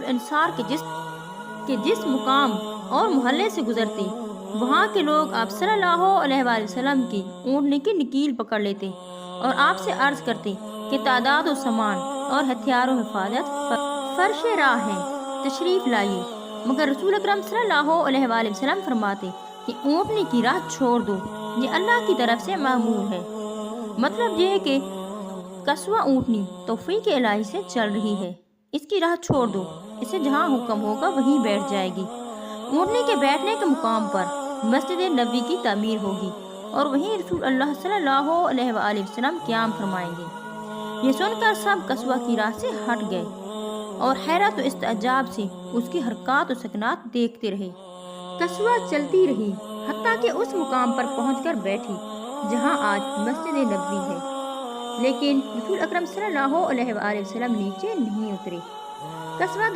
انصار کے جس مقام اور محلے سے گزرتے، وہاں کے لوگ آپ صلی اللہ علیہ وآلہ وسلم کی اونٹنے کی نکیل پکڑ لیتے اور آپ سے عرض کرتے کہ تعداد و سامان اور ہتھیار و حفاظت فرش راہ ہے، تشریف لائیے۔ مگر رسول اکرم صلی اللہ علیہ وآلہ وسلم فرماتے کہ اونٹنے کی راہ چھوڑ دو، یہ اللہ کی طرف سے معمول ہے۔ مطلب یہ ہے کہ قصوہ اونٹنی توفیق الہی سے چل رہی ہے، اس کی راہ چھوڑ دو، اسے جہاں حکم ہوگا وہیں بیٹھ جائے گی۔ اونٹنی کے بیٹھنے کے مقام پر مسجد نبوی کی تعمیر ہوگی اور وہیں رسول اللہ صلی اللہ علیہ وآلہ وسلم قیام فرمائیں گے۔ یہ سن کر سب قصوہ کی راہ سے ہٹ گئے اور حیرت و استعجاب سے اس کی حرکات و سکنات دیکھتے رہے۔ قصوہ چلتی رہی حتیٰ کہ اس مقام پر پہنچ کر بیٹھی جہاں آج مسجد نبوی ہے، لیکن رسول اکرم صلی اللہ علیہ وآلہ وسلم نیچے نہیں اترے۔ قصوہ